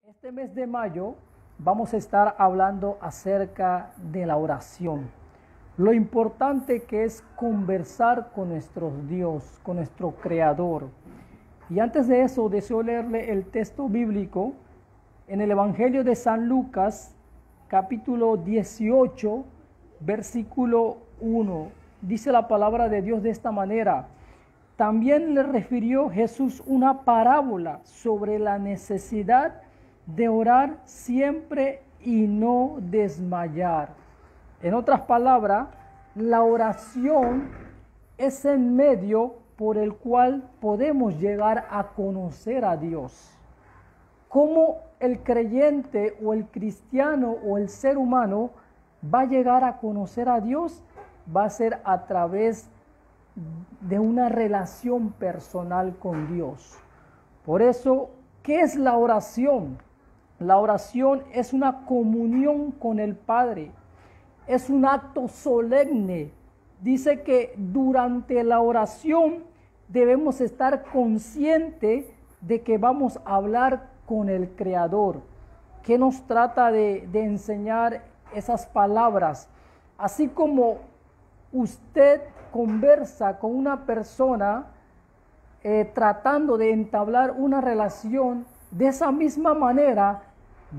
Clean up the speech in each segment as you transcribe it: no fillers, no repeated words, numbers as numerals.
Este mes de mayo vamos a estar hablando acerca de la oración. Lo importante que es conversar con nuestro Dios, con nuestro Creador. Y antes de eso, deseo leerle el texto bíblico en el Evangelio de San Lucas, capítulo 18, versículo 1. Dice la palabra de Dios de esta manera: también le refirió Jesús una parábola sobre la necesidad de orar siempre y no desmayar. En otras palabras, la oración es el medio por el cual podemos llegar a conocer a Dios. ¿Cómo el creyente o el cristiano o el ser humano va a llegar a conocer a Dios? Va a ser a través de una relación personal con Dios. Por eso, ¿qué es la oración? La oración es una comunión con el Padre. Es un acto solemne. Dice que durante la oración debemos estar conscientes de que vamos a hablar con el Creador, que nos trata de enseñar esas palabras. Así como usted conversa con una persona tratando de entablar una relación, de esa misma manera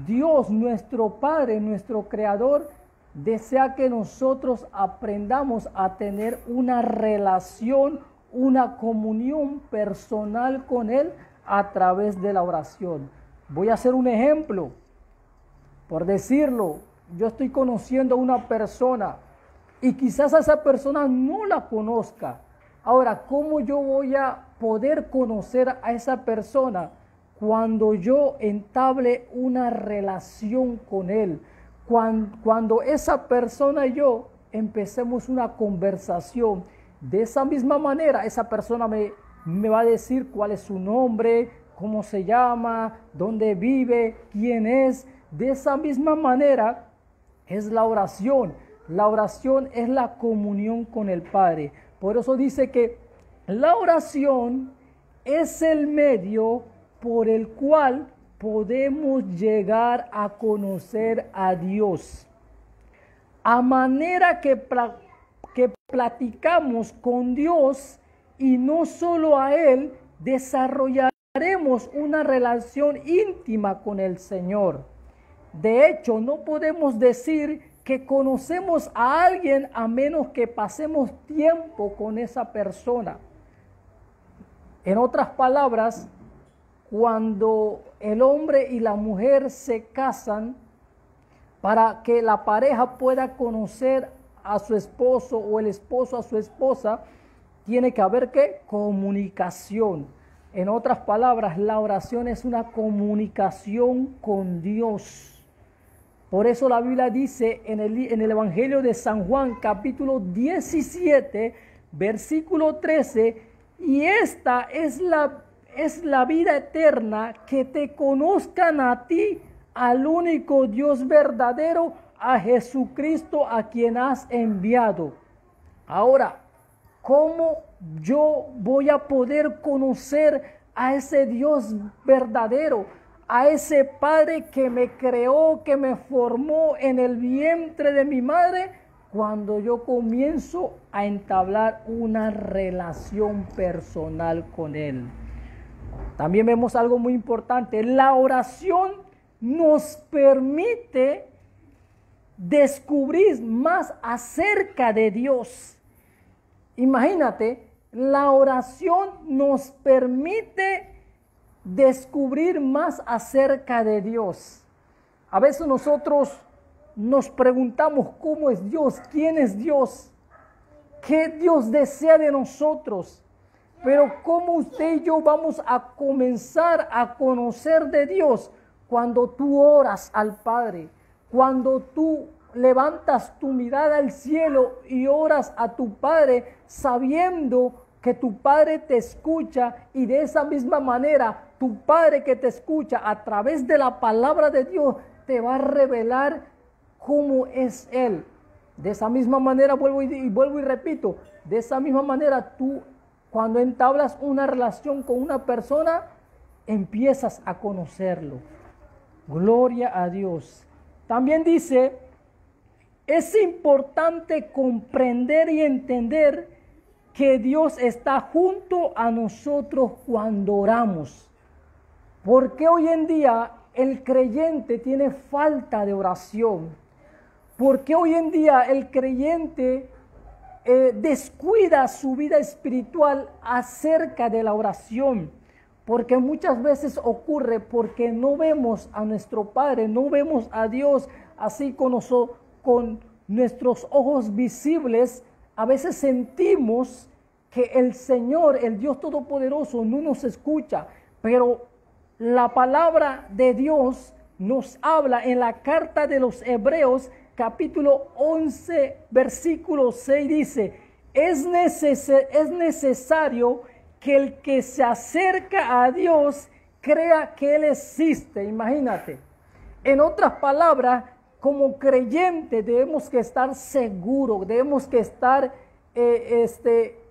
Dios, nuestro Padre, nuestro Creador, desea que nosotros aprendamos a tener una relación, una comunión personal con Él a través de la oración. Voy a hacer un ejemplo. Por decirlo, yo estoy conociendo a una persona y quizás a esa persona no la conozca. Ahora, ¿cómo yo voy a poder conocer a esa persona? Cuando yo entable una relación con él, cuando esa persona y yo empecemos una conversación. De esa misma manera, esa persona me va a decir cuál es su nombre, cómo se llama, dónde vive, quién es. De esa misma manera es la oración. La oración es la comunión con el Padre. Por eso dice que la oración es el medio por el cual podemos llegar a conocer a Dios. A manera que platicamos con Dios y no solo a Él, desarrollaremos una relación íntima con el Señor. De hecho, no podemos decir que conocemos a alguien a menos que pasemos tiempo con esa persona. En otras palabras, cuando el hombre y la mujer se casan, para que la pareja pueda conocer a su esposo o el esposo a su esposa, tiene que haber ¿qué? Comunicación. En otras palabras, la oración es una comunicación con Dios. Por eso la Biblia dice en el Evangelio de San Juan, capítulo 17, versículo 13, y esta es la vida eterna, que te conozcan a ti, al único Dios verdadero, a Jesucristo a quien has enviado. Ahora, ¿cómo yo voy a poder conocer a ese Dios verdadero, a ese Padre que me creó, que me formó en el vientre de mi madre? Cuando yo comienzo a entablar una relación personal con Él. También vemos algo muy importante. La oración nos permite descubrir más acerca de Dios. Imagínate, la oración nos permite descubrir más acerca de Dios. A veces nosotros nos preguntamos cómo es Dios, quién es Dios, qué Dios desea de nosotros. Pero ¿cómo usted y yo vamos a comenzar a conocer de Dios? Cuando tú oras al Padre, cuando tú levantas tu mirada al cielo y oras a tu Padre, sabiendo que tu Padre te escucha, y de esa misma manera tu Padre que te escucha a través de la palabra de Dios te va a revelar cómo es Él. De esa misma manera, vuelvo y repito, de esa misma manera tú, cuando entablas una relación con una persona, empiezas a conocerlo. Gloria a Dios. También dice, es importante comprender y entender que Dios está junto a nosotros cuando oramos. Porque hoy en día el creyente tiene falta de oración. Porque hoy en día el creyente descuida su vida espiritual acerca de la oración. Porque muchas veces ocurre porque no vemos a nuestro Padre, no vemos a Dios así con nuestros ojos visibles. A veces sentimos que el Señor, el Dios Todopoderoso, no nos escucha. Pero la palabra de Dios nos habla en la carta de los Hebreos, capítulo 11, versículo 6, dice, es necesario que el que se acerca a Dios crea que Él existe. Imagínate. En otras palabras, como creyentes debemos que estar seguros, debemos que estar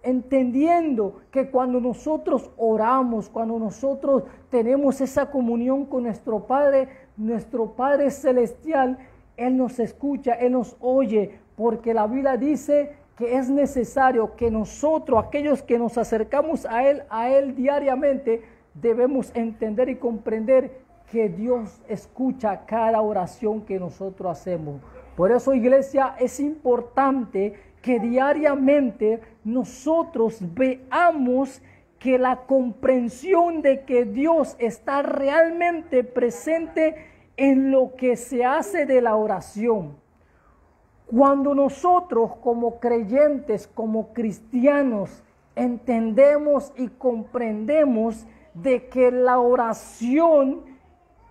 entendiendo que cuando nosotros oramos, cuando nosotros tenemos esa comunión con nuestro Padre Celestial, Él nos escucha, Él nos oye, porque la Biblia dice que es necesario que nosotros, aquellos que nos acercamos a Él diariamente, debemos entender y comprender que Dios escucha cada oración que nosotros hacemos. Por eso, iglesia, es importante que diariamente nosotros veamos que la comprensión de que Dios está realmente presente en lo que se hace de la oración. Cuando nosotros como creyentes, como cristianos, entendemos y comprendemos de que la oración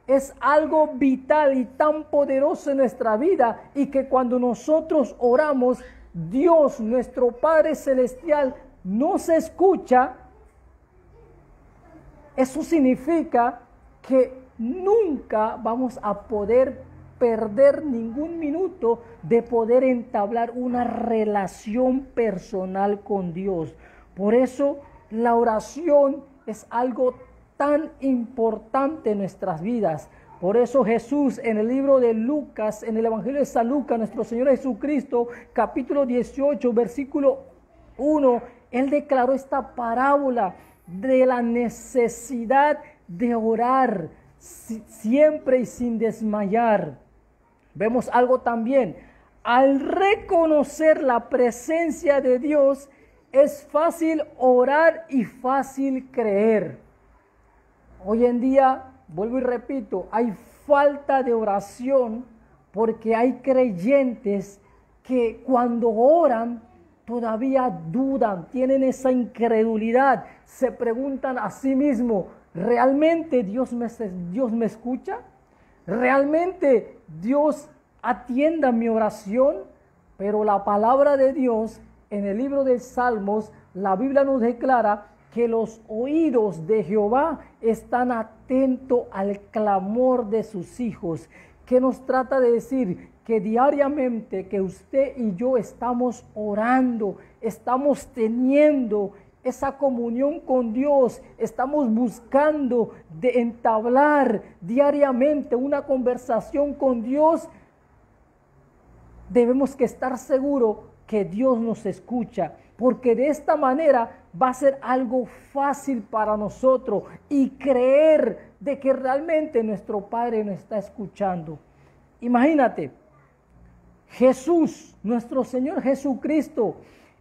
es algo vital y tan poderoso en nuestra vida, y que cuando nosotros oramos, Dios, nuestro Padre Celestial, nos escucha, eso significa que nunca vamos a poder perder ningún minuto de poder entablar una relación personal con Dios. Por eso la oración es algo tan importante en nuestras vidas. Por eso Jesús, en el libro de Lucas, en el Evangelio de San Lucas, nuestro Señor Jesucristo, capítulo 18, versículo 1, Él declaró esta parábola de la necesidad de orar siempre y sin desmayar. Vemos algo también. Al reconocer la presencia de Dios, es fácil orar y fácil creer. Hoy en día, vuelvo y repito, hay falta de oración porque hay creyentes que cuando oran todavía dudan, tienen esa incredulidad, se preguntan a sí mismos, ¿realmente Dios me escucha? ¿Realmente Dios atienda mi oración? Pero la palabra de Dios en el libro de Salmos, la Biblia nos declara que los oídos de Jehová están atentos al clamor de sus hijos. ¿Qué nos trata de decir? Que diariamente que usted y yo estamos orando, estamos teniendo esa comunión con Dios, estamos buscando de entablar diariamente una conversación con Dios, debemos que estar seguros que Dios nos escucha, porque de esta manera va a ser algo fácil para nosotros y creer de que realmente nuestro Padre nos está escuchando. Imagínate, Jesús, nuestro Señor Jesucristo,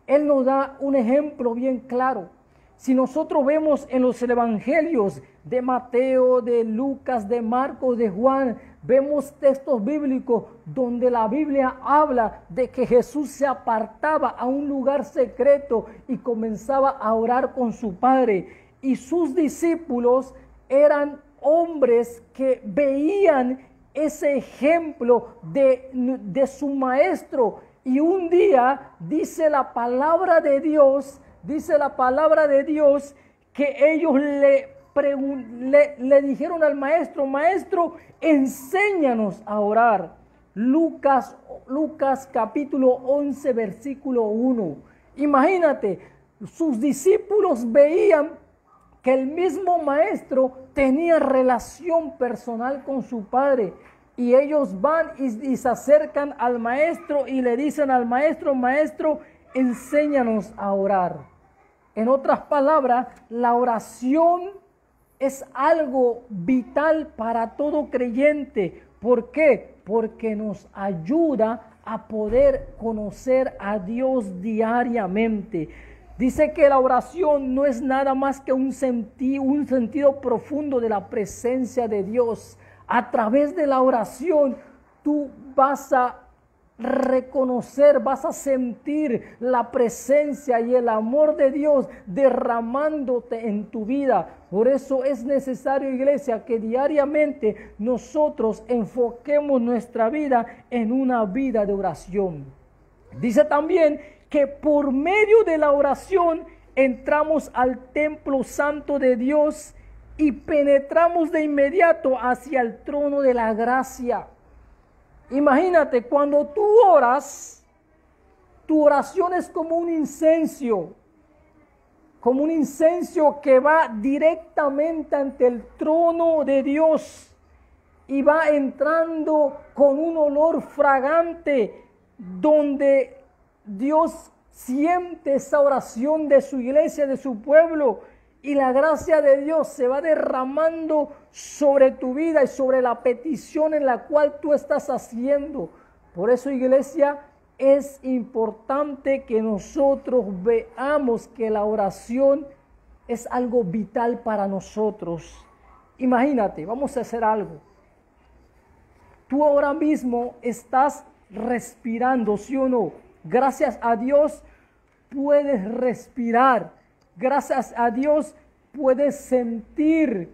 Él nos da un ejemplo bien claro. Si nosotros vemos en los evangelios de Mateo, de Lucas, de Marcos, de Juan, vemos textos bíblicos donde la Biblia habla de que Jesús se apartaba a un lugar secreto y comenzaba a orar con su Padre. Y sus discípulos eran hombres que veían ese ejemplo de su maestro. Y un día dice la palabra de Dios que ellos le dijeron al maestro: maestro, enséñanos a orar. Lucas capítulo 11 versículo 1. Imagínate, sus discípulos veían que el mismo maestro tenía relación personal con su padre. Y ellos van y se acercan al maestro y le dicen al maestro, maestro, enséñanos a orar. En otras palabras, la oración es algo vital para todo creyente. ¿Por qué? Porque nos ayuda a poder conocer a Dios diariamente. Dice que la oración no es nada más que un sentido profundo de la presencia de Dios. A través de la oración tú vas a reconocer, vas a sentir la presencia y el amor de Dios derramándote en tu vida. Por eso es necesario, iglesia, que diariamente nosotros enfoquemos nuestra vida en una vida de oración. Dice también que por medio de la oración entramos al templo santo de Dios y penetramos de inmediato hacia el trono de la gracia. Imagínate, cuando tú oras, tu oración es como un incenso que va directamente ante el trono de Dios y va entrando con un olor fragante donde Dios siente esa oración de su iglesia, de su pueblo, y la gracia de Dios se va derramando sobre tu vida y sobre la petición en la cual tú estás haciendo. Por eso, iglesia, es importante que nosotros veamos que la oración es algo vital para nosotros. Imagínate, vamos a hacer algo. Tú ahora mismo estás respirando, ¿sí o no? Gracias a Dios puedes respirar. Gracias a Dios puedes sentir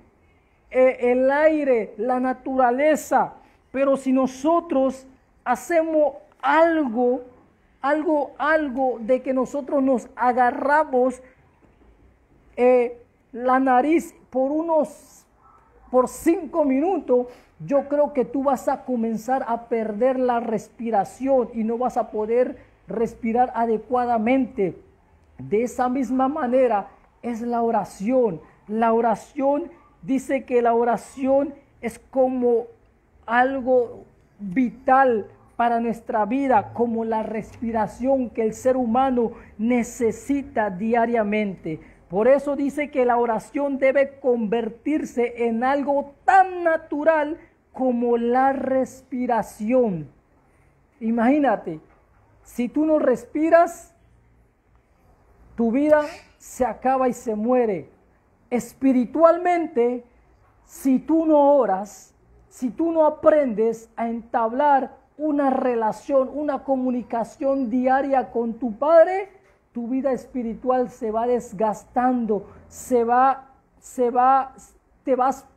el aire, la naturaleza. Pero si nosotros hacemos algo de que nosotros nos agarramos la nariz por 5 minutos, yo creo que tú vas a comenzar a perder la respiración y no vas a poder respirar adecuadamente. De esa misma manera es la oración. La oración, dice que la oración es como algo vital para nuestra vida, como la respiración que el ser humano necesita diariamente. Por eso dice que la oración debe convertirse en algo tan natural como la respiración. Imagínate, si tú no respiras, tu vida se acaba y se muere. Espiritualmente, si tú no oras, si tú no aprendes a entablar una relación, una comunicación diaria con tu Padre, tu vida espiritual se va desgastando,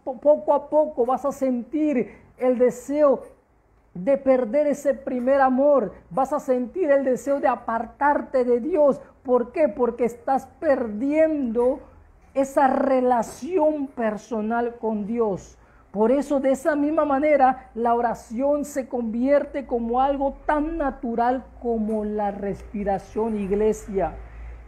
poco a poco vas a sentir el deseo de perder ese primer amor, vas a sentir el deseo de apartarte de Dios. ¿Por qué? Porque estás perdiendo esa relación personal con Dios. Por eso, de esa misma manera, la oración se convierte como algo tan natural como la respiración, iglesia.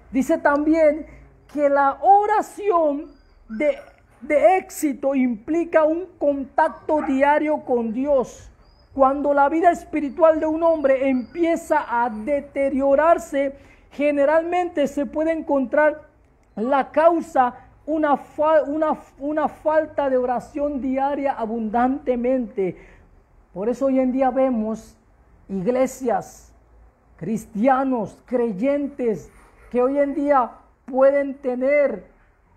Dice también que la oración de éxito implica un contacto diario con Dios. Cuando la vida espiritual de un hombre empieza a deteriorarse, generalmente se puede encontrar la causa, una falta de oración diaria abundantemente. Por eso hoy en día vemos iglesias, cristianos, creyentes, que hoy en día pueden tener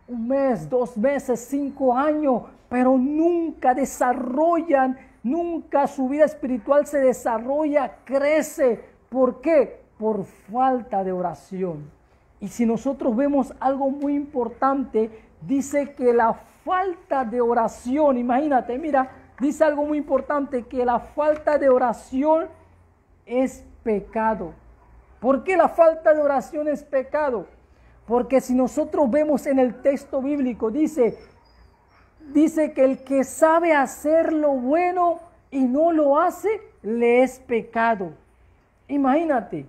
1 mes, 2 meses, 5 años, pero nunca desarrollan, nunca su vida espiritual se desarrolla, crece. ¿Por qué? Por falta de oración. Y si nosotros vemos algo muy importante, dice que la falta de oración, imagínate, mira, dice algo muy importante, que la falta de oración es pecado. ¿Por qué la falta de oración es pecado? Porque si nosotros vemos en el texto bíblico, dice que el que sabe hacer lo bueno y no lo hace, le es pecado. Imagínate.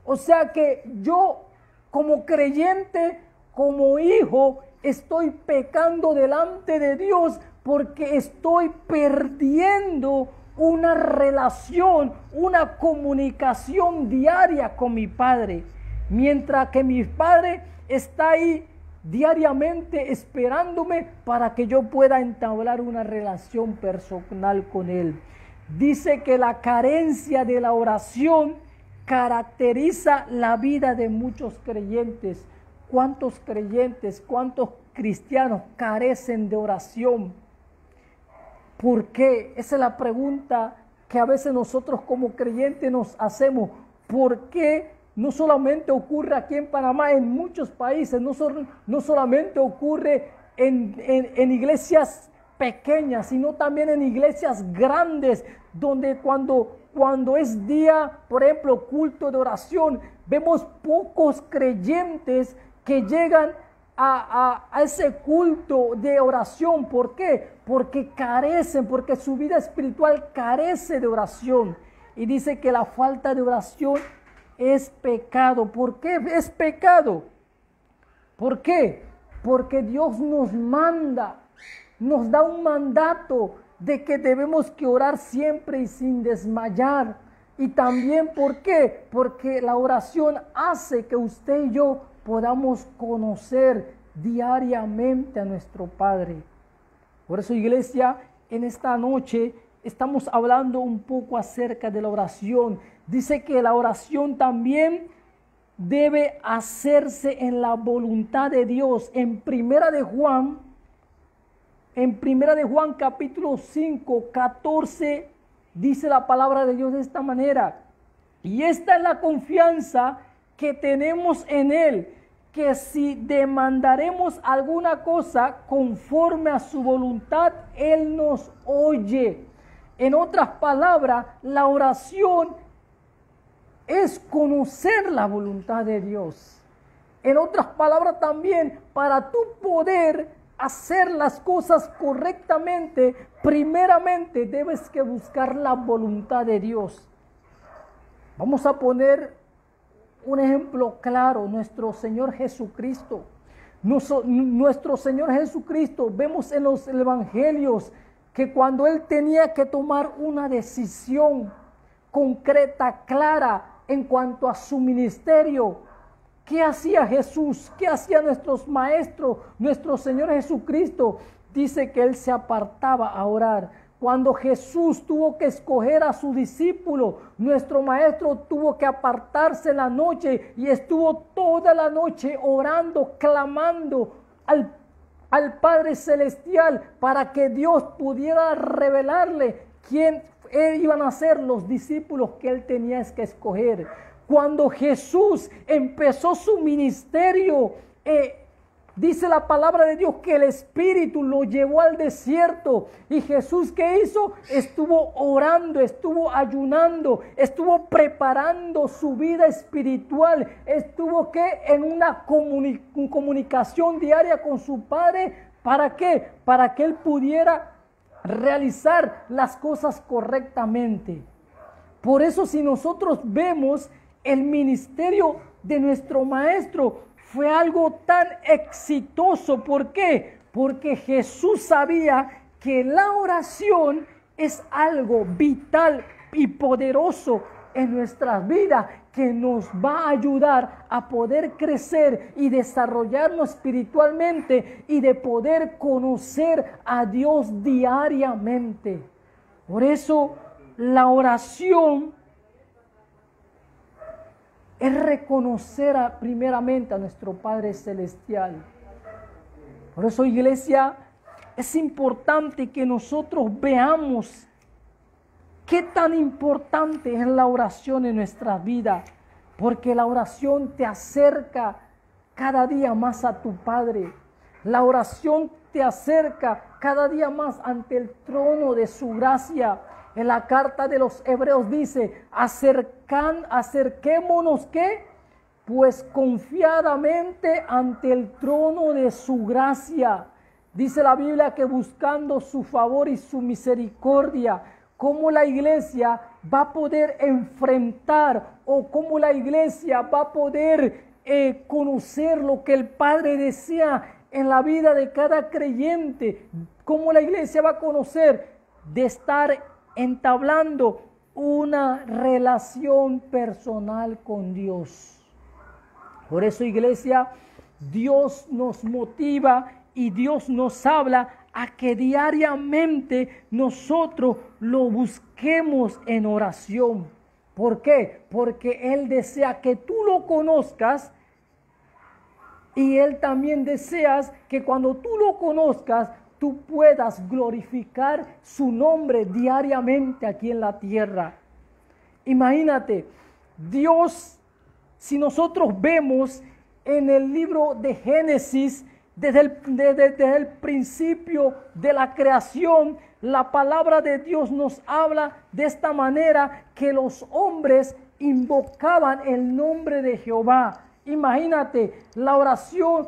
O sea que yo, como creyente, como hijo estoy pecando delante de Dios porque estoy perdiendo una relación, una comunicación diaria con mi Padre. Mientras que mi Padre está ahí diariamente esperándome para que yo pueda entablar una relación personal con Él. Dice que la carencia de la oración caracteriza la vida de muchos creyentes. ¿Cuántos creyentes, cuántos cristianos carecen de oración? ¿Por qué? Esa es la pregunta que a veces nosotros como creyentes nos hacemos. ¿Por qué no solamente ocurre aquí en Panamá, en muchos países? No solamente ocurre en iglesias pequeñas, sino también en iglesias grandes, donde cuando es día, por ejemplo, culto de oración, vemos pocos creyentes que llegan a ese culto de oración. ¿Por qué? Porque carecen, porque su vida espiritual carece de oración. Y dice que la falta de oración es pecado. ¿Por qué es pecado? ¿Por qué? Porque Dios nos manda, nos da un mandato de que debemos que orar siempre y sin desmayar. Y también, ¿por qué? Porque la oración hace que usted y yo podamos conocer diariamente a nuestro Padre. Por eso, iglesia, en esta noche estamos hablando un poco acerca de la oración. Dice que la oración también debe hacerse en la voluntad de Dios. En Primera de Juan capítulo 5, 14, dice la palabra de Dios de esta manera: y esta es la confianza que tenemos en Él, que si demandaremos alguna cosa conforme a su voluntad, Él nos oye. En otras palabras, la oración es conocer la voluntad de Dios. En otras palabras también, para tú poder hacer las cosas correctamente, primeramente debes que buscar la voluntad de Dios. Vamos a poner un ejemplo claro: nuestro Señor Jesucristo. Nuestro Señor Jesucristo, vemos en los evangelios que cuando Él tenía que tomar una decisión concreta, clara, en cuanto a su ministerio, ¿qué hacía Jesús? ¿Qué hacían nuestros maestros? Nuestro Señor Jesucristo dice que Él se apartaba a orar. Cuando Jesús tuvo que escoger a su discípulo, nuestro maestro tuvo que apartarse en la noche y estuvo toda la noche orando, clamando al Padre Celestial para que Dios pudiera revelarle quién iban a ser los discípulos que Él tenía que escoger. Cuando Jesús empezó su ministerio, dice la palabra de Dios que el Espíritu lo llevó al desierto. Y Jesús, ¿qué hizo? Estuvo orando, estuvo ayunando, estuvo preparando su vida espiritual. Estuvo en una comunicación diaria con su Padre. ¿Para qué? Para que Él pudiera realizar las cosas correctamente. Por eso, si nosotros vemos el ministerio de nuestro Maestro, fue algo tan exitoso. ¿Por qué? Porque Jesús sabía que la oración es algo vital y poderoso en nuestras vidas, que nos va a ayudar a poder crecer y desarrollarnos espiritualmente y de poder conocer a Dios diariamente. Por eso la oración es reconocer primeramente a nuestro Padre Celestial. Por eso, iglesia, es importante que nosotros veamos qué tan importante es la oración en nuestra vida, porque la oración te acerca cada día más a tu Padre. La oración te acerca cada día más ante el trono de su gracia. En la carta de los Hebreos dice: acerquémonos, ¿qué? Pues confiadamente ante el trono de su gracia. Dice la Biblia que buscando su favor y su misericordia. ¿Cómo la iglesia va a poder enfrentar, o cómo la iglesia va a poder conocer lo que el Padre desea en la vida de cada creyente. ¿Cómo la iglesia va a conocer? De estar entablando una relación personal con Dios. Por eso, iglesia, Dios nos motiva y Dios nos habla a que diariamente nosotros lo busquemos en oración. ¿Por qué? Porque Él desea que tú lo conozcas y Él también desea que cuando tú lo conozcas, tú puedas glorificar su nombre diariamente aquí en la tierra. Imagínate, Dios, si nosotros vemos en el libro de Génesis, desde el principio de la creación, la palabra de Dios nos habla de esta manera que los hombres invocaban el nombre de Jehová. Imagínate, la oración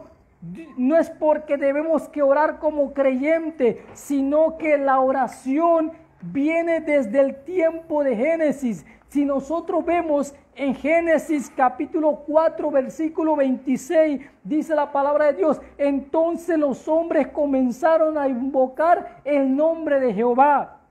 no es porque debemos que orar como creyente, sino que la oración viene desde el tiempo de Génesis. Si nosotros vemos en Génesis capítulo 4 versículo 26, dice la palabra de Dios: entonces los hombres comenzaron a invocar el nombre de Jehová.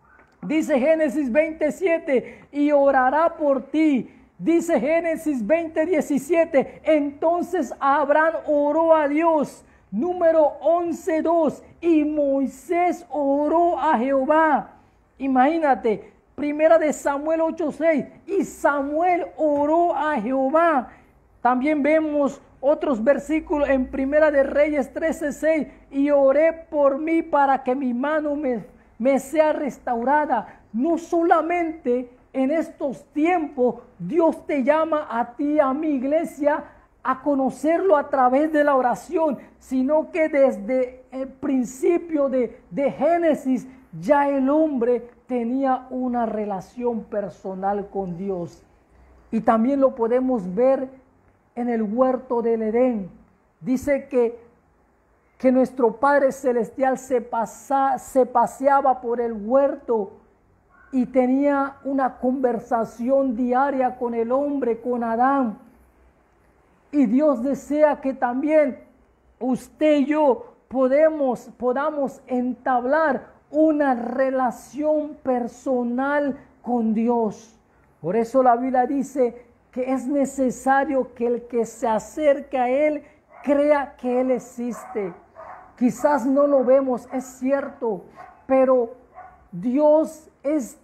Dice Génesis 27, y orará por ti. Dice Génesis 20:17, entonces Abraham oró a Dios. Número 11:2, y Moisés oró a Jehová. Imagínate, Primera de Samuel 8:6, y Samuel oró a Jehová. También vemos otros versículos en Primera de Reyes 13:6, y oré por mí para que mi mano me sea restaurada. No solamente en estos tiempos Dios te llama a ti, a mi iglesia, a conocerlo a través de la oración, sino que desde el principio de Génesis ya el hombre tenía una relación personal con Dios. Y también lo podemos ver en el huerto del Edén. Dice que nuestro Padre Celestial se paseaba por el huerto y tenía una conversación diaria con el hombre, con Adán. Y Dios desea que también usted y yo podamos entablar una relación personal con Dios. Por eso la Biblia dice que es necesario que el que se acerque a Él crea que Él existe. Quizás no lo vemos, es cierto, pero Dios es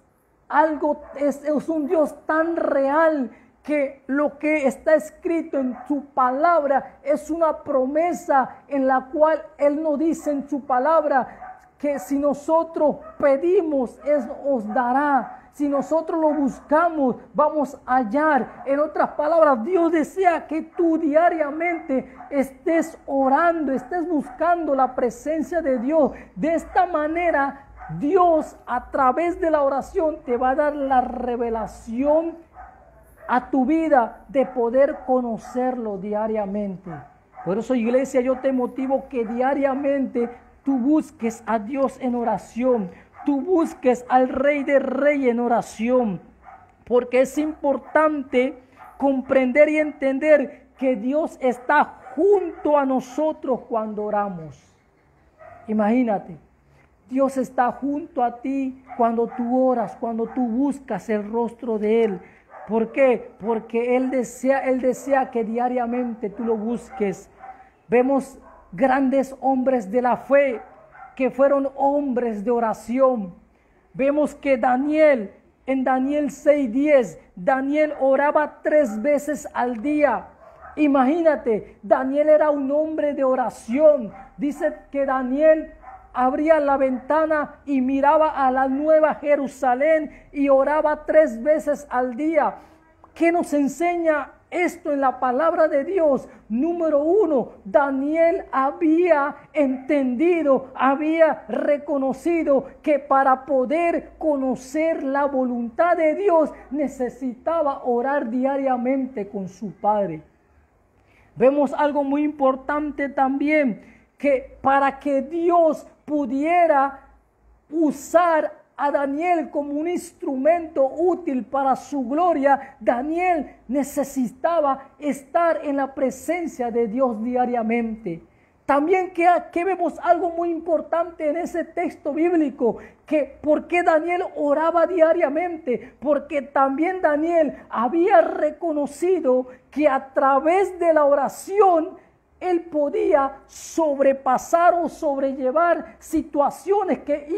un Dios tan real que lo que está escrito en su palabra es una promesa en la cual Él nos dice en su palabra que si nosotros pedimos, Él os dará. Si nosotros lo buscamos, vamos a hallar. En otras palabras, Dios desea que tú diariamente estés orando, estés buscando la presencia de Dios. De esta manera, Dios a través de la oración te va a dar la revelación a tu vida de poder conocerlo diariamente. Por eso, iglesia, yo te motivo que diariamente tú busques a Dios en oración. Tú busques al Rey de Reyes en oración. Porque es importante comprender y entender que Dios está junto a nosotros cuando oramos. Imagínate, Dios está junto a ti cuando tú oras, cuando tú buscas el rostro de Él. ¿Por qué? Porque Él desea que diariamente tú lo busques. Vemos grandes hombres de la fe que fueron hombres de oración. Vemos que Daniel, en Daniel 6:10, Daniel oraba 3 veces al día. Imagínate, Daniel era un hombre de oración. Dice que Daniel abría la ventana y miraba a la Nueva Jerusalén y oraba 3 veces al día. ¿Qué nos enseña esto en la palabra de Dios? Número 1, Daniel había entendido, había reconocido que para poder conocer la voluntad de Dios necesitaba orar diariamente con su Padre. Vemos algo muy importante también, que para que Dios pudiera usar a Daniel como un instrumento útil para su gloria, Daniel necesitaba estar en la presencia de Dios diariamente. También que vemos algo muy importante en ese texto bíblico, que por qué Daniel oraba diariamente, porque también Daniel había reconocido que a través de la oración él podía sobrepasar o sobrellevar situaciones que él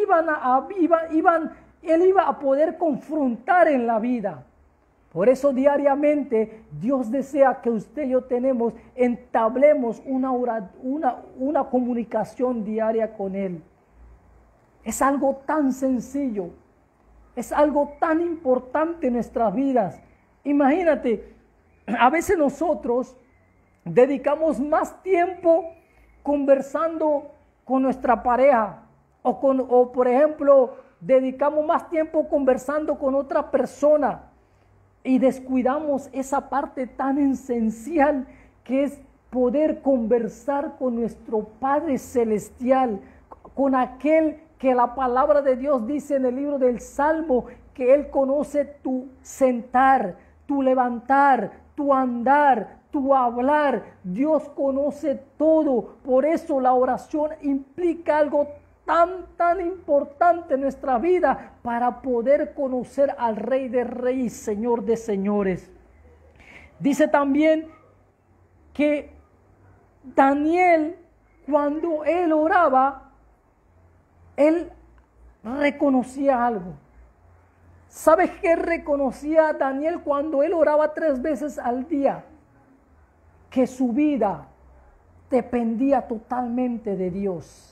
iba a poder confrontar en la vida. Por eso diariamente Dios desea que usted y yo entablemos una comunicación diaria con Él. Es algo tan sencillo, es algo tan importante en nuestras vidas. Imagínate, a veces nosotros dedicamos más tiempo conversando con nuestra pareja o por ejemplo, dedicamos más tiempo conversando con otra persona y descuidamos esa parte tan esencial que es poder conversar con nuestro Padre Celestial, con aquel que la palabra de Dios dice en el libro del Salmo, que Él conoce tu sentar, tu levantar, tu andar, tu hablar. Dios conoce todo. Por eso la oración implica algo tan importante en nuestra vida para poder conocer al Rey de Reyes y Señor de Señores. Dice también que Daniel, cuando él oraba, él reconocía algo. ¿Sabes qué reconocía Daniel cuando él oraba 3 veces al día? Que su vida dependía totalmente de Dios.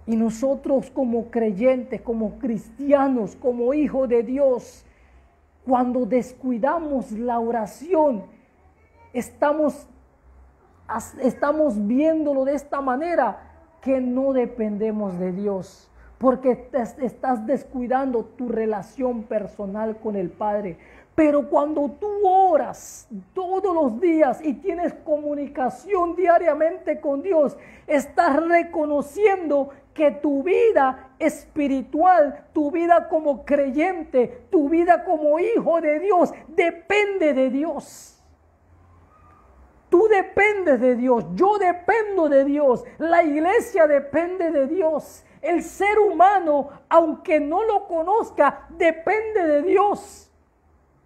Y nosotros como creyentes, como cristianos, como hijos de Dios, cuando descuidamos la oración, estamos viéndolo de esta manera, que no dependemos de Dios, porque estás descuidando tu relación personal con el Padre. Pero cuando tú oras todos los días y tienes comunicación diariamente con Dios, estás reconociendo que tu vida espiritual, tu vida como creyente, tu vida como hijo de Dios, depende de Dios. Tú dependes de Dios, yo dependo de Dios, la iglesia depende de Dios. El ser humano, aunque no lo conozca, depende de Dios.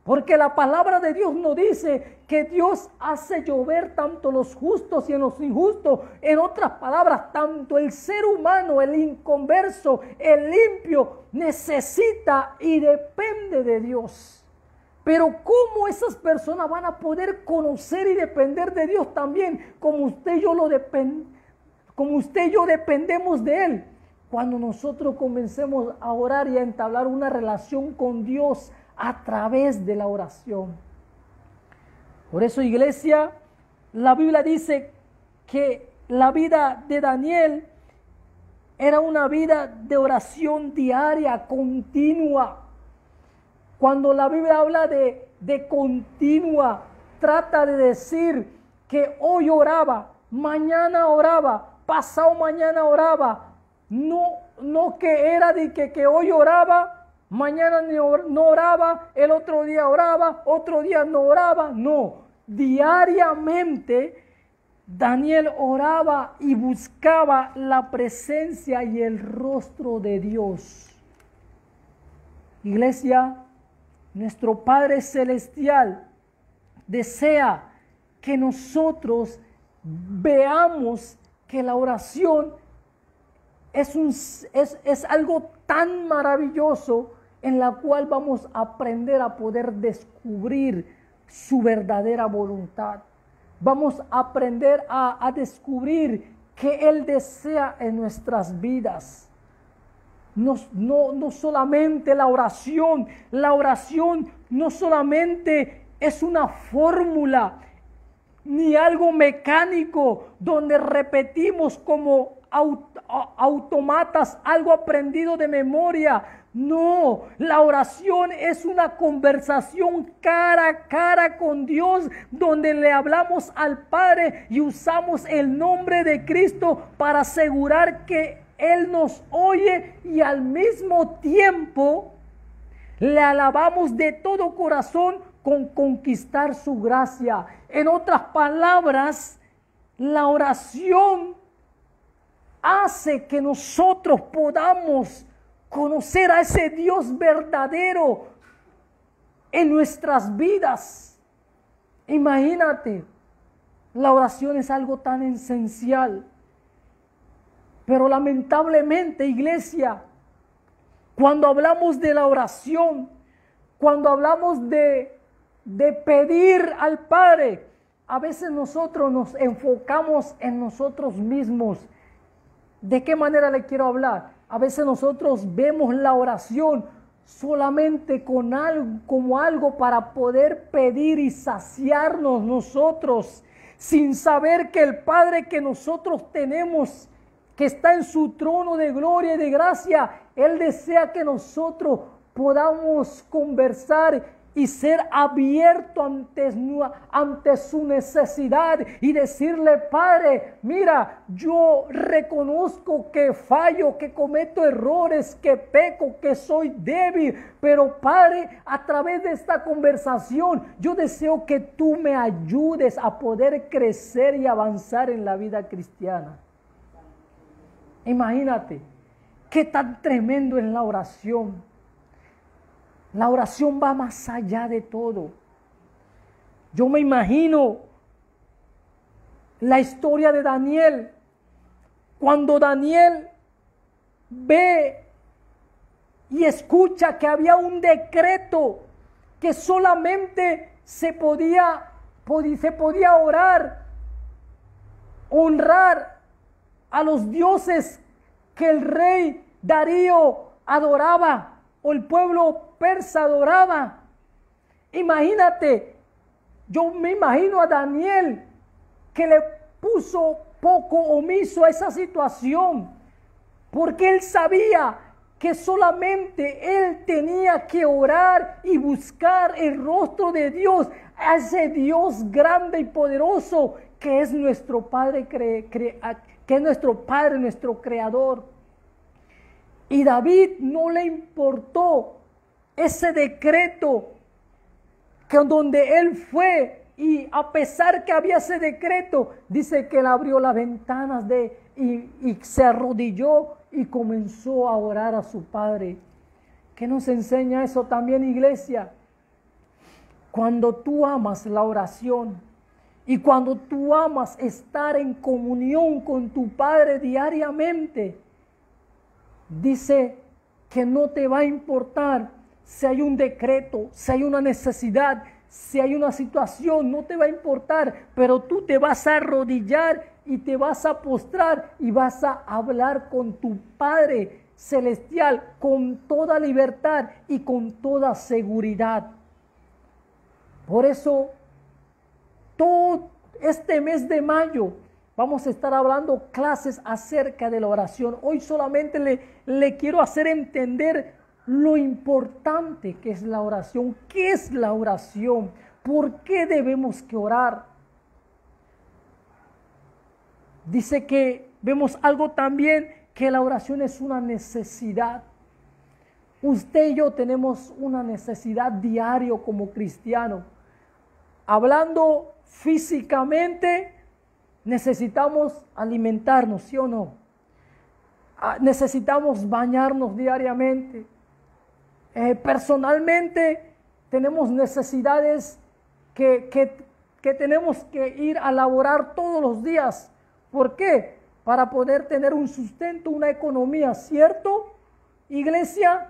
Porque la palabra de Dios nos dice que Dios hace llover tanto los justos y en los injustos. En otras palabras, tanto el ser humano, el inconverso, el limpio, necesita y depende de Dios. Pero ¿cómo esas personas van a poder conocer y depender de Dios también? Como usted y yo dependemos de Él. Cuando nosotros comencemos a orar y a entablar una relación con Dios a través de la oración. Por eso, iglesia, la Biblia dice que la vida de Daniel era una vida de oración diaria, continua. Cuando la Biblia habla de continua, trata de decir que hoy oraba, mañana oraba, pasado mañana oraba. No que era de que hoy oraba, mañana no oraba, el otro día oraba, otro día no oraba. No, diariamente Daniel oraba y buscaba la presencia y el rostro de Dios. Iglesia, nuestro Padre Celestial desea que nosotros veamos que la oración es algo tan maravilloso en la cual vamos a aprender a poder descubrir su verdadera voluntad. Vamos a aprender a descubrir qué Él desea en nuestras vidas. No solamente la oración no solamente es una fórmula ni algo mecánico donde repetimos como automatas algo aprendido de memoria. No, la oración es una conversación cara a cara con Dios, donde le hablamos al Padre y usamos el nombre de Cristo para asegurar que Él nos oye y al mismo tiempo le alabamos de todo corazón con conquistar su gracia. En otras palabras, la oración hace que nosotros podamos conocer a ese Dios verdadero en nuestras vidas. Imagínate, la oración es algo tan esencial. Pero lamentablemente, iglesia, cuando hablamos de la oración, cuando hablamos de pedir al Padre, a veces nosotros nos enfocamos en nosotros mismos. ¿De qué manera le quiero hablar? A veces nosotros vemos la oración solamente como algo para poder pedir y saciarnos nosotros, sin saber que el Padre que nosotros tenemos, que está en su trono de gloria y de gracia, Él desea que nosotros podamos conversar y ser abierto ante su necesidad y decirle: Padre, mira, yo reconozco que fallo, que cometo errores, que peco, que soy débil, pero Padre, a través de esta conversación yo deseo que tú me ayudes a poder crecer y avanzar en la vida cristiana. Imagínate qué tan tremendo es la oración. La oración va más allá de todo. Yo me imagino la historia de Daniel. Cuando Daniel ve y escucha que había un decreto que solamente se podía orar, honrar a los dioses que el rey Darío adoraba o el pueblo persa adoraba. Imagínate, yo me imagino a Daniel que le puso poco omiso a esa situación, porque él sabía que solamente él tenía que orar y buscar el rostro de Dios, a ese Dios grande y poderoso que es nuestro Padre, que es nuestro Padre, nuestro Creador. Y David no le importó ese decreto que donde él fue, y a pesar que había ese decreto, dice que él abrió las ventanas y se arrodilló y comenzó a orar a su Padre. ¿Qué nos enseña eso también, iglesia? Cuando tú amas la oración y cuando tú amas estar en comunión con tu Padre diariamente, dice que no te va a importar si hay un decreto, si hay una necesidad, si hay una situación, no te va a importar, pero tú te vas a arrodillar y te vas a postrar y vas a hablar con tu Padre Celestial con toda libertad y con toda seguridad. Por eso, todo este mes de mayo vamos a estar hablando clases acerca de la oración. Hoy solamente le quiero hacer entender lo importante que es la oración. ¿Qué es la oración? ¿Por qué debemos que orar? Dice que vemos algo también, que la oración es una necesidad. Usted y yo tenemos una necesidad diario como cristianos. Hablando físicamente, necesitamos alimentarnos, ¿sí o no? Necesitamos bañarnos diariamente. Personalmente tenemos necesidades que tenemos que ir a laborar todos los días. ¿Por qué? Para poder tener un sustento, una economía, ¿cierto, iglesia?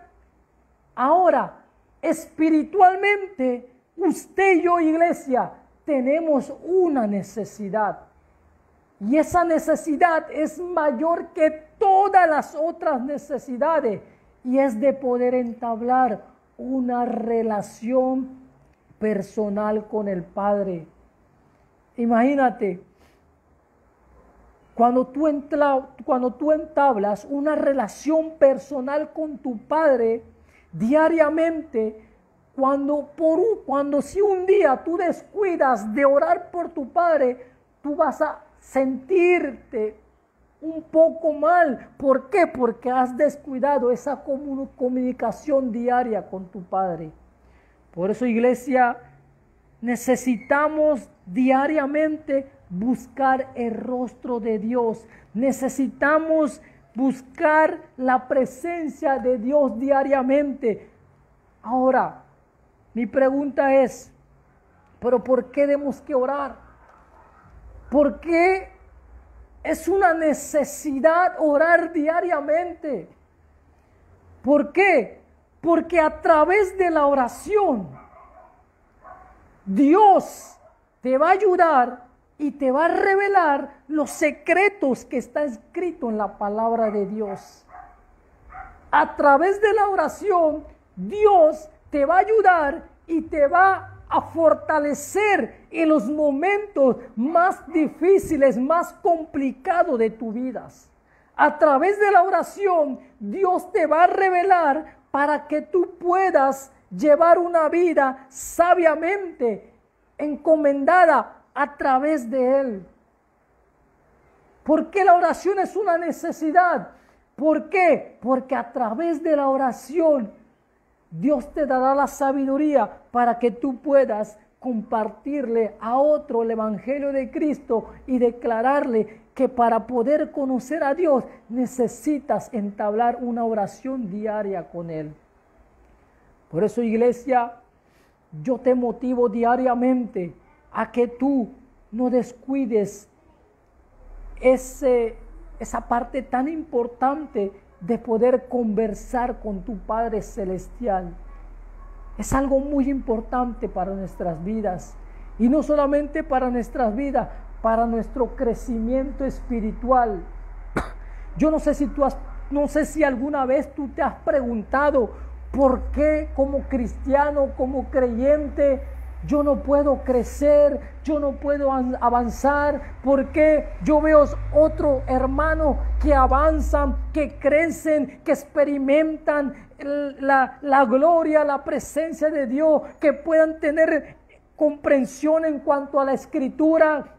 Ahora, espiritualmente, usted y yo, iglesia, tenemos una necesidad. Y esa necesidad es mayor que todas las otras necesidades. Y es de poder entablar una relación personal con el Padre. Imagínate, cuando tú entablas una relación personal con tu Padre diariamente, cuando si un día tú descuidas de orar por tu Padre, tú vas a sentirte un poco mal. ¿Por qué? Porque has descuidado esa comunicación diaria con tu Padre. Por eso, iglesia, necesitamos diariamente buscar el rostro de Dios. Necesitamos buscar la presencia de Dios diariamente. Ahora, mi pregunta es, ¿pero por qué debemos que orar? ¿Por qué es una necesidad orar diariamente? ¿Por qué? Porque a través de la oración, Dios te va a ayudar y te va a revelar los secretos que está escrito en la palabra de Dios. A través de la oración, Dios te va a ayudar y te va a fortalecer en los momentos más difíciles, más complicados de tu vida. A través de la oración, Dios te va a revelar para que tú puedas llevar una vida sabiamente encomendada a través de Él. ¿Por qué la oración es una necesidad? ¿Por qué? Porque a través de la oración Dios te dará la sabiduría para que tú puedas compartirle a otro el Evangelio de Cristo y declararle que para poder conocer a Dios necesitas entablar una oración diaria con Él. Por eso, iglesia, yo te motivo diariamente a que tú no descuides esa parte tan importante de poder conversar con tu Padre Celestial. Es algo muy importante para nuestras vidas. Y no solamente para nuestras vidas, para nuestro crecimiento espiritual. Yo no sé si alguna vez tú te has preguntado por qué como cristiano, como creyente, yo no puedo crecer, yo no puedo avanzar, porque yo veo otros hermanos que avanzan, que crecen, que experimentan la gloria, la presencia de Dios, que puedan tener comprensión en cuanto a la Escritura.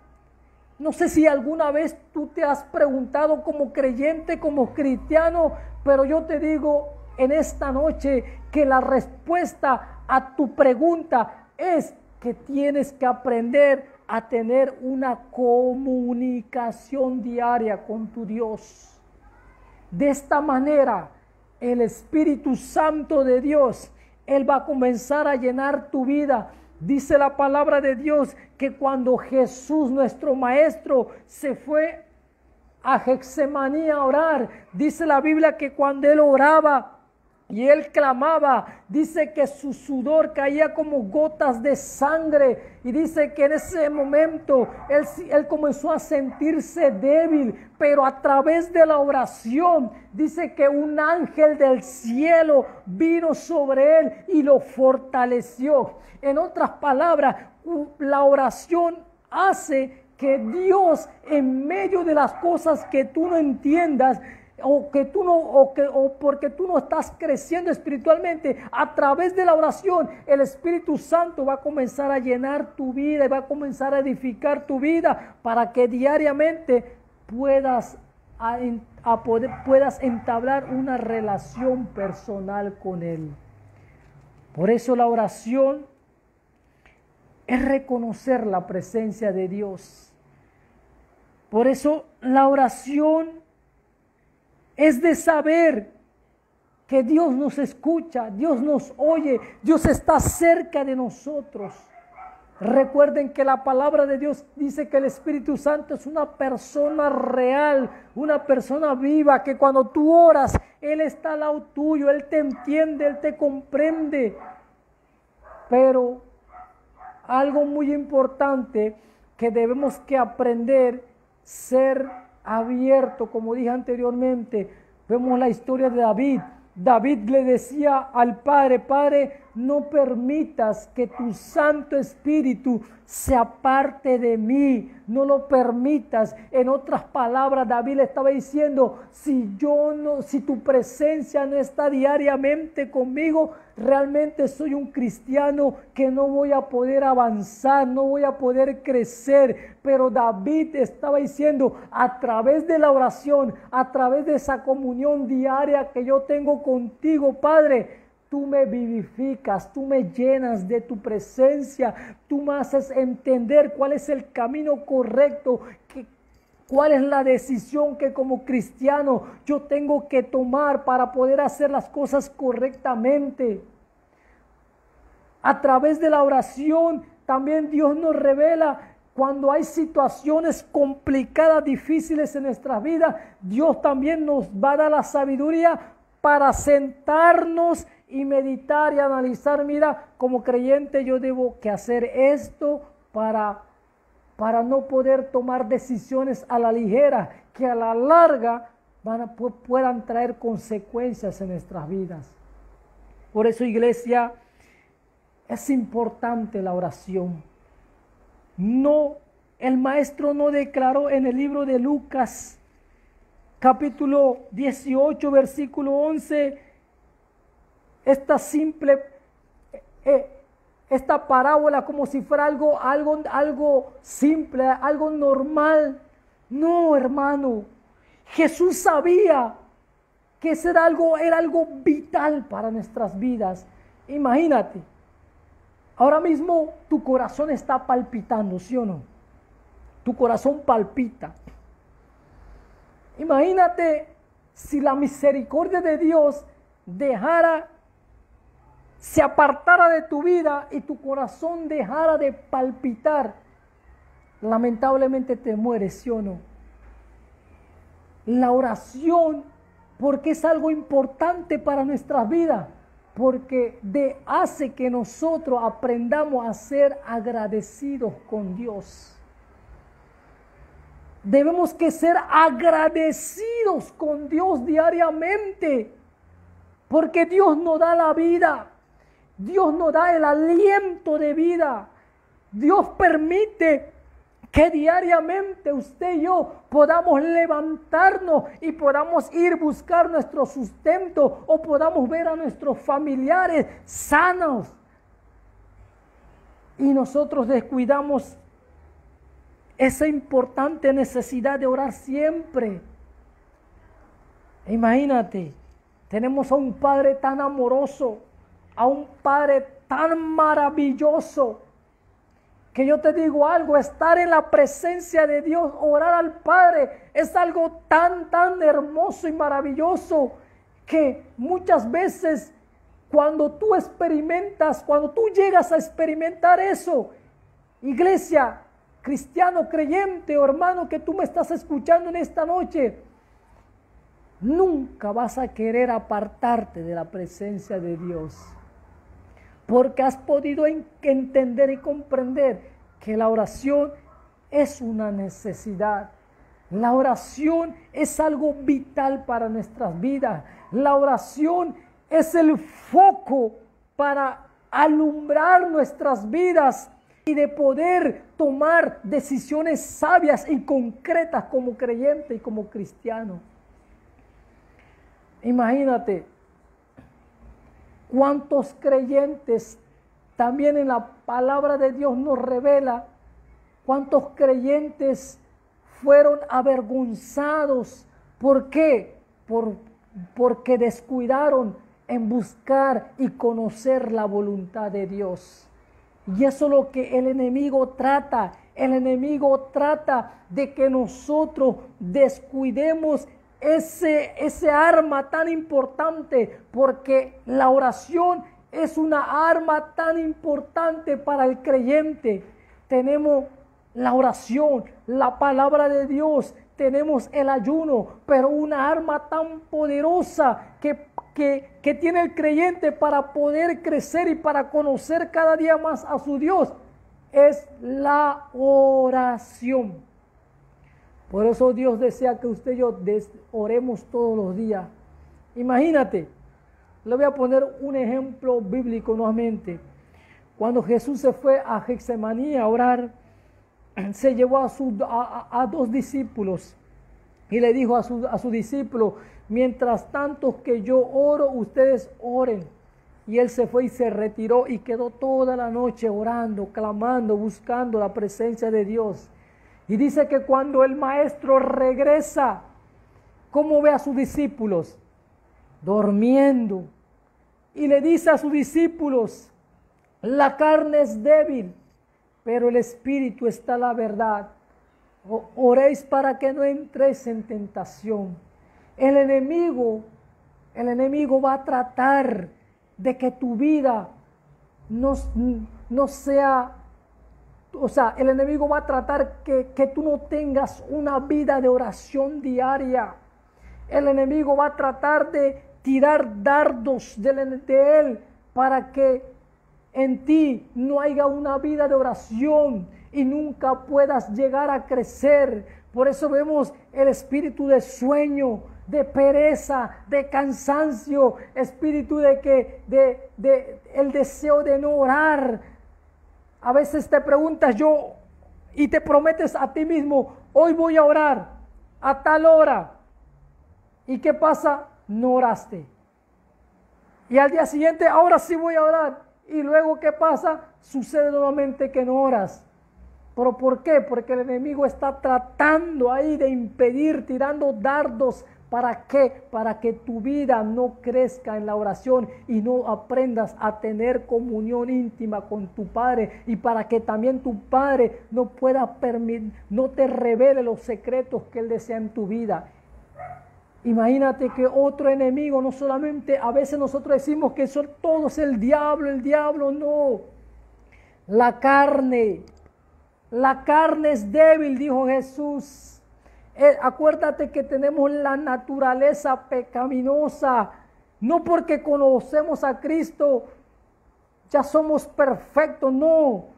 No sé si alguna vez tú te has preguntado como creyente, como cristiano, pero yo te digo en esta noche que la respuesta a tu pregunta es que tienes que aprender a tener una comunicación diaria con tu Dios. De esta manera, el Espíritu Santo de Dios, Él va a comenzar a llenar tu vida. Dice la palabra de Dios que cuando Jesús, nuestro Maestro, se fue a Getsemaní a orar, dice la Biblia que cuando Él oraba y Él clamaba, dice que su sudor caía como gotas de sangre. Y dice que en ese momento él comenzó a sentirse débil. Pero a través de la oración, dice que un ángel del cielo vino sobre él y lo fortaleció. En otras palabras, la oración hace que Dios, en medio de las cosas que tú no entiendas, o porque tú no estás creciendo espiritualmente, a través de la oración el Espíritu Santo va a comenzar a llenar tu vida y va a comenzar a edificar tu vida para que diariamente puedas entablar una relación personal con Él. Por eso la oración es reconocer la presencia de Dios. Por eso la oración es de saber que Dios nos escucha, Dios nos oye, Dios está cerca de nosotros. Recuerden que la palabra de Dios dice que el Espíritu Santo es una persona real, una persona viva, que cuando tú oras, Él está al lado tuyo, Él te entiende, Él te comprende. Pero algo muy importante que debemos que aprender, ser abierto, como dije anteriormente. Vemos la historia de David. David le decía al Padre: Padre, no permitas que tu Santo Espíritu se aparte de mí. No lo permitas. En otras palabras, David le estaba diciendo, si tu presencia no está diariamente conmigo, realmente soy un cristiano que no voy a poder avanzar, no voy a poder crecer. Pero David estaba diciendo, a través de la oración, a través de esa comunión diaria que yo tengo contigo, Padre, tú me vivificas, tú me llenas de tu presencia, tú me haces entender cuál es el camino correcto, cuál es la decisión que como cristiano yo tengo que tomar para poder hacer las cosas correctamente. A través de la oración también Dios nos revela cuando hay situaciones complicadas, difíciles en nuestras vidas. Dios también nos va a dar la sabiduría para sentarnos y meditar y analizar. Mira, como creyente yo debo que hacer esto para no poder tomar decisiones a la ligera, que a la larga puedan traer consecuencias en nuestras vidas. Por eso, iglesia, es importante la oración. No, el maestro no declaró en el libro de Lucas, capítulo 18, versículo 11, esta parábola como si fuera algo simple, algo normal. No, hermano, Jesús sabía que eso era algo vital para nuestras vidas. Imagínate, ahora mismo tu corazón está palpitando, ¿sí o no? Tu corazón palpita. Imagínate si la misericordia de Dios se apartara de tu vida y tu corazón dejara de palpitar. Lamentablemente te mueres, ¿sí o no? La oración, porque es algo importante para nuestras vidas, porque hace que nosotros aprendamos a ser agradecidos con Dios. Debemos que ser agradecidos con Dios diariamente, porque Dios nos da la vida, Dios nos da el aliento de vida, Dios permite que diariamente usted y yo podamos levantarnos y podamos ir a buscar nuestro sustento o podamos ver a nuestros familiares sanos. Y nosotros descuidamos esa importante necesidad de orar siempre. Imagínate, tenemos a un Padre tan amoroso, a un Padre tan maravilloso, que yo te digo algo, estar en la presencia de Dios, orar al Padre, es algo tan hermoso y maravilloso, que muchas veces cuando tú llegas a experimentar eso, iglesia, cristiano, creyente o hermano que tú me estás escuchando en esta noche, nunca vas a querer apartarte de la presencia de Dios. Porque has podido entender y comprender que la oración es una necesidad. La oración es algo vital para nuestras vidas. La oración es el foco para alumbrar nuestras vidas y de poder tomar decisiones sabias y concretas como creyente y como cristiano. Imagínate cuántos creyentes, también en la palabra de Dios nos revela, cuántos creyentes fueron avergonzados. ¿Por qué? Porque descuidaron en buscar y conocer la voluntad de Dios. Y eso es lo que el enemigo trata. El enemigo trata de que nosotros descuidemos ese arma tan importante, porque la oración es una arma tan importante para el creyente. Tenemos la oración, la palabra de Dios, tenemos el ayuno, pero una arma tan poderosa que tiene el creyente para poder crecer y para conocer cada día más a su Dios es la oración. Por eso Dios desea que usted y yo oremos todos los días. Imagínate, Le voy a poner un ejemplo bíblico nuevamente. Cuando Jesús se fue a Getsemaní a orar, se llevó a dos discípulos y le dijo a su discípulo: mientras tanto que yo oro, ustedes oren. Y él se fue y se retiró y quedó toda la noche orando, clamando, buscando la presencia de Dios. Y dice que cuando el maestro regresa, ¿cómo ve a sus discípulos? Durmiendo. Y le dice a sus discípulos: la carne es débil, pero el espíritu está la verdad. Oréis para que no entréis en tentación. El enemigo va a tratar de que tu vida no sea, o sea, el enemigo va a tratar que tú no tengas una vida de oración diaria. El enemigo va a tratar de tirar dardos de él para que en ti no haya una vida de oración y nunca puedas llegar a crecer. Por eso vemos el espíritu de sueño, de pereza, de cansancio, espíritu de el deseo de no orar. A veces te preguntas y te prometes a ti mismo: hoy voy a orar a tal hora. ¿Y qué pasa? No oraste. Y al día siguiente, ahora sí voy a orar. Y luego, ¿qué pasa? Sucede nuevamente que no oras. ¿Pero por qué? Porque el enemigo está tratando ahí de impedir, tirando dardos. ¿Para qué? Para que tu vida no crezca en la oración y no aprendas a tener comunión íntima con tu Padre, y para que también tu Padre no te revele los secretos que Él desea en tu vida. Imagínate que otro enemigo, no solamente, a veces nosotros decimos que son todos el diablo, no. La carne es débil, dijo Jesús. Acuérdate que tenemos la naturaleza pecaminosa. No porque conocemos a Cristo ya somos perfectos, no.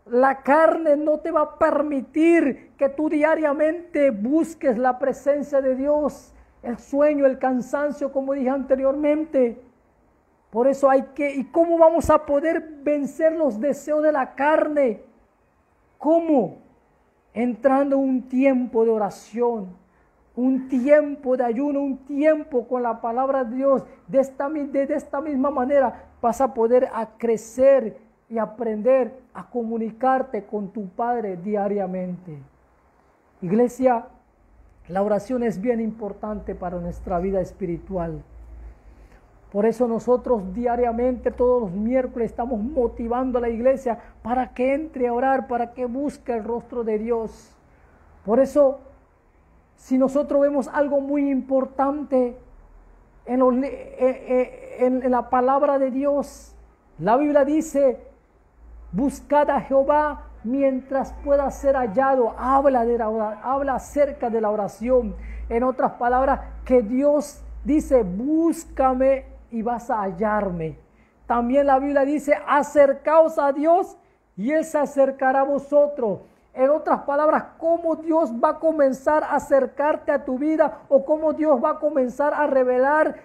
La carne no te va a permitir que tú diariamente busques la presencia de Dios. El sueño, el cansancio, como dije anteriormente. Por eso ¿y cómo vamos a poder vencer los deseos de la carne? ¿Cómo? Entrando un tiempo de oración, un tiempo de ayuno, un tiempo con la palabra de Dios. De esta misma manera vas a poder crecer y aprender a comunicarte con tu Padre diariamente. Iglesia, la oración es bien importante para nuestra vida espiritual. Por eso nosotros diariamente, todos los miércoles, estamos motivando a la iglesia para que entre a orar, para que busque el rostro de Dios. Por eso, si nosotros vemos algo muy importante en la palabra de Dios, la Biblia dice: buscad a Jehová mientras pueda ser hallado. Habla acerca de la oración. En otras palabras, que Dios dice: búscame y vas a hallarme. También la Biblia dice: acercaos a Dios y Él se acercará a vosotros. En otras palabras, ¿cómo Dios va a comenzar a acercarte a tu vida? ¿O cómo Dios va a comenzar a revelar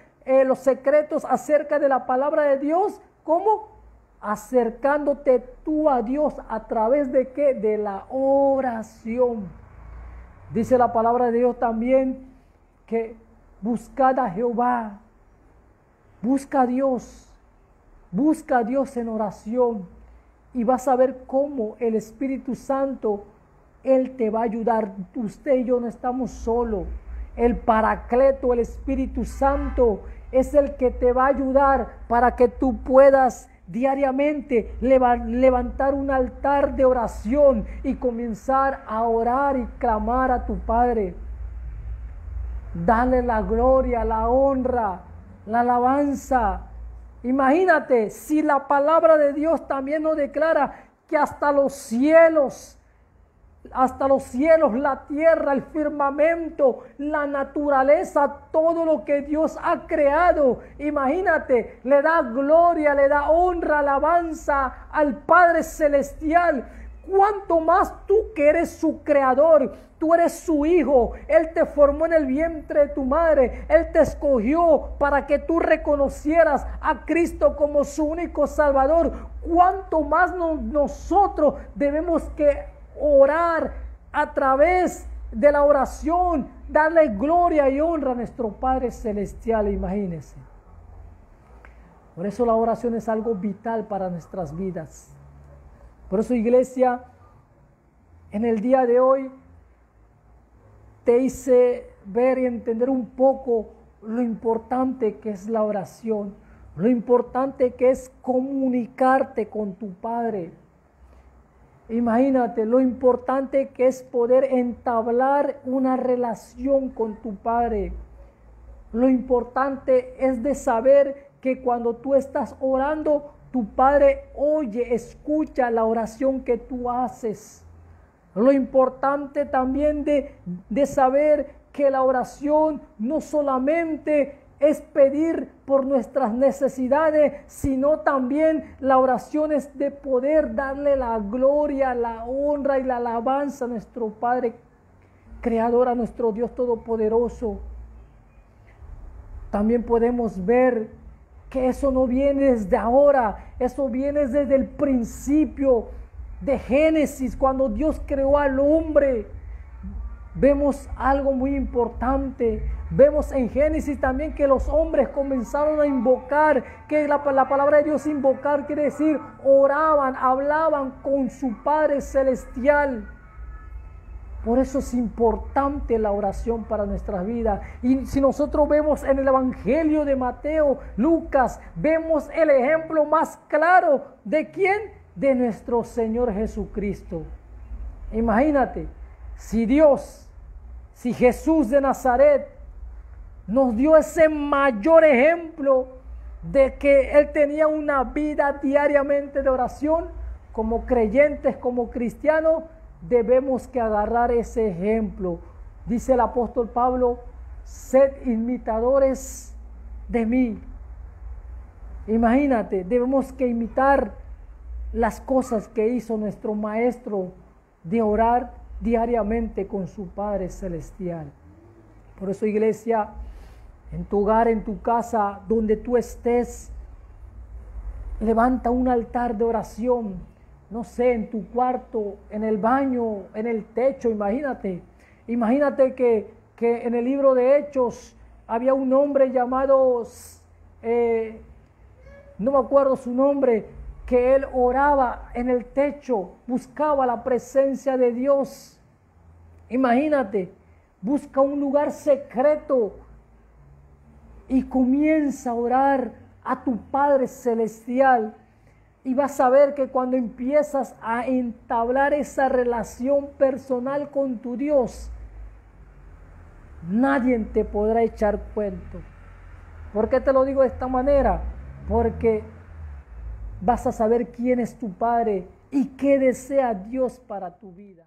los secretos acerca de la palabra de Dios? ¿Cómo? Acercándote tú a Dios. ¿A través de qué? De la oración. Dice la palabra de Dios también que buscad a Jehová. Busca a Dios en oración y vas a ver cómo el Espíritu Santo, Él te va a ayudar. Usted y yo no estamos solos. El Paracleto, el Espíritu Santo, es el que te va a ayudar para que tú puedas diariamente levantar un altar de oración y comenzar a orar y clamar a tu Padre. Dale la gloria, la honra, la alabanza. Imagínate si la palabra de Dios también nos declara que hasta los cielos, la tierra, el firmamento, la naturaleza, todo lo que Dios ha creado, imagínate, le da gloria, le da honra, alabanza al Padre Celestial. cuánto más tú que eres su creador, tú eres su hijo, Él te formó en el vientre de tu madre, Él te escogió para que tú reconocieras a Cristo como su único Salvador. Cuánto más nosotros debemos que orar a través de la oración, darle gloria y honra a nuestro Padre Celestial, imagínense. Por eso la oración es algo vital para nuestras vidas. Por eso, iglesia, en el día de hoy te hice ver y entender un poco lo importante que es la oración, lo importante que es comunicarte con tu Padre. Imagínate lo importante que es poder entablar una relación con tu Padre. Lo importante es de saber que cuando tú estás orando, tu Padre oye, escucha la oración que tú haces. Lo importante también de saber que la oración no solamente es pedir por nuestras necesidades, sino también la oración es de poder darle la gloria, la honra y la alabanza a nuestro Padre Creador, a nuestro Dios Todopoderoso. También podemos ver que eso no viene desde ahora, eso viene desde el principio de Génesis, cuando Dios creó al hombre. Vemos algo muy importante. Vemos en Génesis también que los hombres comenzaron a invocar, que la palabra de Dios invocar quiere decir oraban, hablaban con su Padre Celestial. Por eso es importante la oración para nuestras vidas. Y si nosotros vemos en el Evangelio de Mateo, Lucas, vemos el ejemplo más claro de ¿quién? De nuestro Señor Jesucristo. Imagínate, si Jesús de Nazaret nos dio ese mayor ejemplo de que Él tenía una vida diariamente de oración, como creyentes, como cristianos, debemos que agarrar ese ejemplo. Dice el apóstol Pablo, sed imitadores de mí. Imagínate, debemos que imitar las cosas que hizo nuestro maestro de orar diariamente con su Padre Celestial. Por eso, iglesia, en tu hogar, en tu casa, donde tú estés, levanta un altar de oración. No sé, en tu cuarto, en el baño, en el techo, imagínate. Imagínate que en el libro de Hechos había un hombre llamado, no me acuerdo su nombre, que él oraba en el techo, buscaba la presencia de Dios. Imagínate, busca un lugar secreto y comienza a orar a tu Padre Celestial. Y vas a ver que cuando empiezas a entablar esa relación personal con tu Dios, nadie te podrá echar cuento. ¿Por qué te lo digo de esta manera? Porque vas a saber quién es tu Padre y qué desea Dios para tu vida.